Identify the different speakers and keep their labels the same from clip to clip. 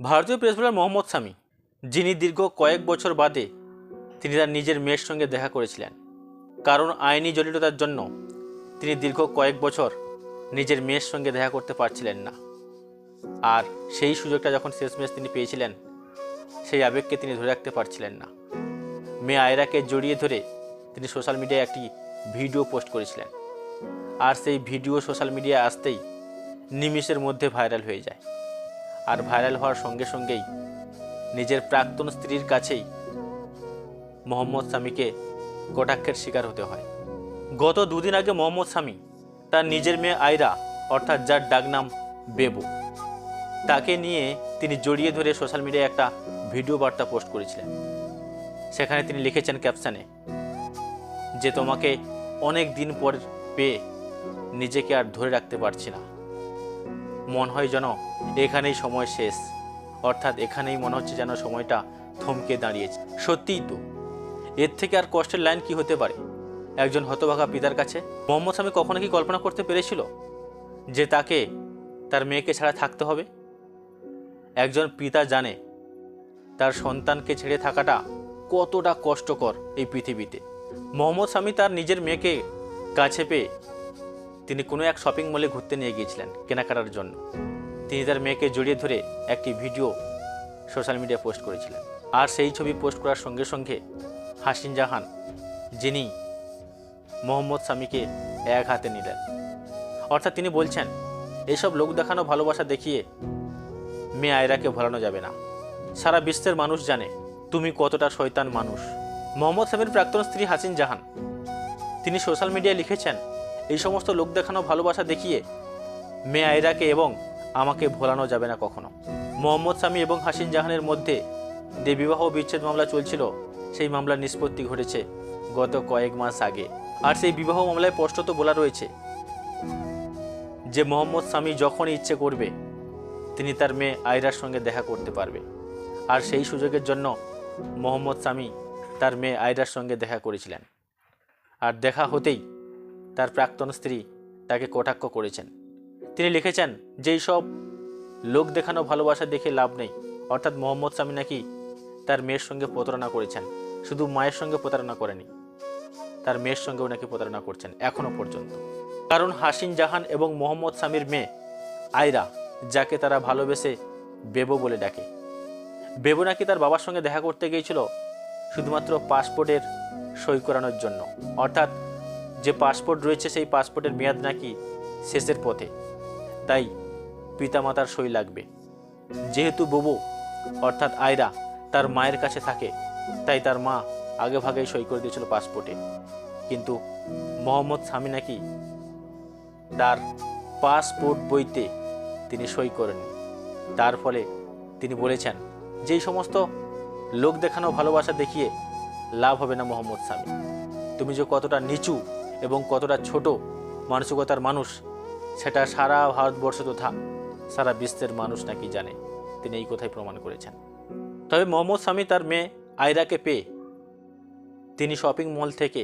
Speaker 1: ভারতীয় pace bowler Mohammad শামি, যিনি দীর্ঘ কয়েক বছর বাদে তিনি তার নিজের মেয়ের সঙ্গে দেখা করেছিলেন। কারণ আইনি জটিলতার জন্য তিনি দীর্ঘ কয়েক বছর নিজের মেয়ের সঙ্গে দেখা করতে পারছিলেন না। আর সেই সুযোগটা যখন শেষমেশ তিনি পেয়েছিলেন, সেই আবেগকে তিনি ধরে রাখতে পারছিলেন না। মেয়ে আয়রাকে জড়িয়ে ধরে তিনি সোশ্যাল মিডিয়ায় একটি ভিডিও পোস্ট করেছিলেন। আর সেই ভিডিও সোশ্যাল মিডিয়ায় আসতেই নিমিষের মধ্যে ভাইরাল হয়ে যায়। আর ভাইরাল হওয়ার সঙ্গে সঙ্গেই নিজের প্রাক্তন স্ত্রীর কাছেই মোহাম্মদ শামিকে কটাক্ষের শিকার হতে হয়। গত দুদিন আগে মোহাম্মদ শামি তার নিজের মেয়ে আয়রা, অর্থাৎ যার ডাকনাম বেবু, তাকে নিয়ে তিনি জড়িয়ে ধরে সোশ্যাল মিডিয়ায় একটা ভিডিও বার্তা পোস্ট করেছিলেন। সেখানে তিনি লিখেছেন ক্যাপশনে যে, তোমাকে অনেক দিন পর পেয়ে নিজেকে আর ধরে রাখতে পারছি না, মনে হয় যেন এখানেই সময় শেষ, অর্থাৎ এখানেই মনে হচ্ছে যেন সময়টা থমকে দাঁড়িয়েছে। সত্যিই তো, এর থেকে আর কষ্টের লাইন কি হতে পারে একজন হতভাগা পিতার কাছে। মোহাম্মদ শামি কখনো কি কল্পনা করতে পেরেছিল যে তাকে তার মেয়েকে ছাড়া থাকতে হবে? একজন পিতা জানে তার সন্তানকে ছেড়ে থাকাটা কতটা কষ্টকর এই পৃথিবীতে। মোহাম্মদ শামি তার নিজের মেয়েকে কাছে পেয়ে তিনি কোনো এক শপিং মলে ঘুরতে নিয়ে গিয়েছিলেন কেনাকাটার জন্য। তিনি তার মেয়েকে জড়িয়ে ধরে একটি ভিডিও সোশ্যাল মিডিয়ায় পোস্ট করেছিলেন। আর সেই ছবি পোস্ট করার সঙ্গে সঙ্গে হাসিন জাহান, যিনি মোহাম্মদ শামিকে এক হাতে নিলেন। অর্থাৎ তিনি বলছেন, এইসব লোক দেখানো ভালোবাসা দেখিয়ে মেয়ে আয়রাকে ভোলানো যাবে না। সারা বিশ্বের মানুষ জানে তুমি কতটা শয়তান মানুষ। মোহাম্মদ শামির প্রাক্তন স্ত্রী হাসিন জাহান, তিনি সোশ্যাল মিডিয়ায় লিখেছেন, এই সমস্ত লোক দেখানো ভালোবাসা দেখিয়ে মেয়ে আয়রাকে এবং আমাকে ভোলানো যাবে না কখনো। মোহাম্মদ শামি এবং হাসিন জাহানের মধ্যে যে বিবাহ বিচ্ছেদ মামলা চলছিল, সেই মামলার নিষ্পত্তি ঘটেছে গত কয়েক মাস আগে। আর সেই বিবাহ মামলায় স্পষ্টত বলা রয়েছে যে মোহাম্মদ শামি যখন ইচ্ছে করবে তিনি তার মেয়ে আয়রার সঙ্গে দেখা করতে পারবে। আর সেই সুযোগের জন্য মোহাম্মদ শামি তার মেয়ে আয়রার সঙ্গে দেখা করেছিলেন। আর দেখা হতেই তার প্রাক্তন স্ত্রী তাকে কটাক্ষ করেছেন। তিনি লিখেছেন যে এইসব লোক দেখানো ভালোবাসা দেখে লাভ নেই। অর্থাৎ মোহাম্মদ শামি নাকি তার মেয়ের সঙ্গে প্রতারণা করেছেন। শুধু মায়ের সঙ্গে প্রতারণা করেনি, তার মেয়ের সঙ্গেও নাকি প্রতারণা করছেন এখনো পর্যন্ত। কারণ হাসিন জাহান এবং মোহাম্মদ শামির মেয়ে আয়রা, যাকে তারা ভালোবেসে বেবো বলে ডাকে, বেবো নাকি তার বাবার সঙ্গে দেখা করতে গিয়েছিল শুধুমাত্র পাসপোর্টের সই করানোর জন্য। অর্থাৎ যে পাসপোর্ট রয়েছে সেই পাসপোর্টের মেয়াদ নাকি শেষের পথে, তাই পিতামাতার সই লাগবে। যেহেতু বেবো অর্থাৎ আয়রা তার মায়ের কাছে থাকে, তাই তার মা আগে ভাগেই সই করে দিয়েছিল পাসপোর্টে। কিন্তু মোহাম্মদ শামি নাকি তার পাসপোর্ট বইতে তিনি সই করেননি। তার ফলে তিনি বলেছেন যে এই সমস্ত লোক দেখানো ভালোবাসা দেখিয়ে লাভ হবে না মোহাম্মদ শামি। তুমি যে কতটা নিচু এবং কতটা ছোট মানসিকতার মানুষ, সেটা সারা ভারতবর্ষ তথা সারা বিশ্বের মানুষ নাকি জানে। তিনি এই কথাই প্রমাণ করেছেন। তবে মোহাম্মদ শামি তার মেয়ে আয়রাকে পেয়ে তিনি শপিং মল থেকে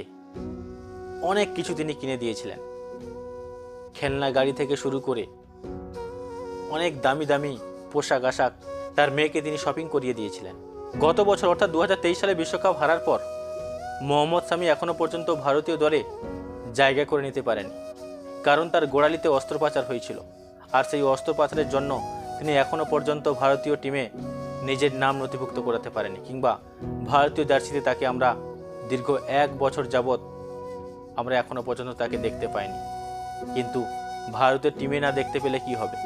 Speaker 1: অনেক কিছু তিনি কিনে দিয়েছিলেন। খেলনা গাড়ি থেকে শুরু করে অনেক দামি দামি পোশাক আশাক তার মেয়েকে তিনি শপিং করিয়ে দিয়েছিলেন। গত বছর অর্থাৎ 2023 সালে বিশ্বকাপ হারার পর মোহাম্মদ শামি এখনও পর্যন্ত ভারতীয় দলে জায়গা করে নিতে পারেনি। কারণ তার গোড়ালিতে অস্ত্রোপচার হয়েছিল। আর সেই অস্ত্রোপচারের জন্য তিনি এখনও পর্যন্ত ভারতীয় টিমে নিজের নাম নথিভুক্ত করাতে পারেনি, কিংবা ভারতীয় জার্সিতে তাকে আমরা দীর্ঘ 1 বছর যাবৎ আমরা এখনও পর্যন্ত তাকে দেখতে পাইনি। কিন্তু ভারতের টিমে না দেখতে পেলে কি হবে?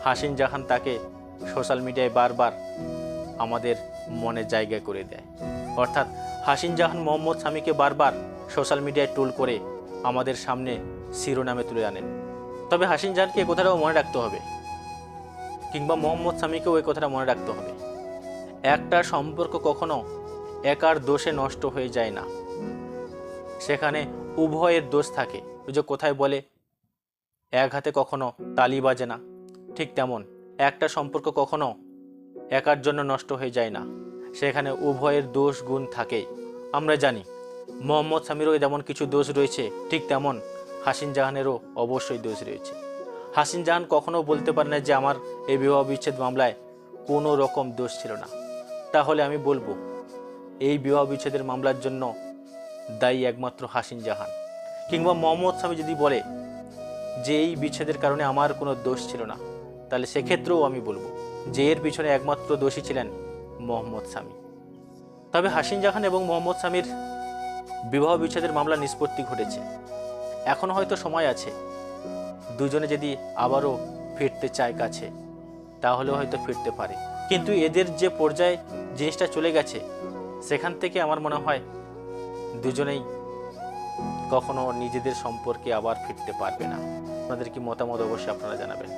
Speaker 1: হাসিন জাহান তাকে সোশ্যাল মিডিয়ায় বারবার আমাদের মনে জায়গা করে দেয়। অর্থাৎ হাসিন জাহান মোহাম্মদ শামিকে বারবার সোশ্যাল মিডিয়ায় ট্রোল করে আমাদের সামনে শিরোনামে তুলে আনেন। তবে হাসিন জাহানকে এই কথাটাও মনে রাখতে হবে, কিংবা মোহাম্মদ শামিকেও এই কথাটা মনে রাখতে হবে, একটা সম্পর্ক কখনো একার দোষে নষ্ট হয়ে যায় না, সেখানে উভয়ের দোষ থাকে। ওই যে কোথায় বলে, এক হাতে কখনো তালি বাজে না, ঠিক তেমন একটা সম্পর্ক কখনো একার জন্য নষ্ট হয়ে যায় না, সেখানে উভয়ের দোষ গুণ থাকে। আমরা জানি মোহাম্মদ শামিরও যেমন কিছু দোষ রয়েছে, ঠিক তেমন হাসিন জাহানেরও অবশ্যই দোষ রয়েছে। হাসিন জাহান কখনো বলতে পারে না যে আমার এই বিবাহ বিচ্ছেদ মামলায় কোনো রকম দোষ ছিল না। তাহলে আমি বলবো এই বিবাহ বিচ্ছেদের মামলার জন্য দায়ী একমাত্র হাসিন জাহান। কিংবা মোহাম্মদ স্বামী যদি বলে যে এই বিচ্ছেদের কারণে আমার কোনো দোষ ছিল না, তাহলে সেক্ষেত্রেও আমি বলবো যে এর পিছনে একমাত্র দোষী ছিলেন মোহাম্মদ স্বামী। তবে হাসিন জাহান এবং মোহাম্মদ স্বামীর বিবাহ বিচ্ছেদের মামলা নিষ্পত্তি ঘটেছে, এখনও হয়তো সময় আছে। দুজনে যদি আবারও ফিরতে চায় কাছে, তাহলেও হয়তো ফিরতে পারে। কিন্তু এদের যে পর্যায়ে জিনিসটা চলে গেছে, সেখান থেকে আমার মনে হয় দুজনেই কখনো নিজেদের সম্পর্কে আবার ফিরতে পারবে না। আপনাদের কি মতামত অবশ্যই আপনারা জানাবেন।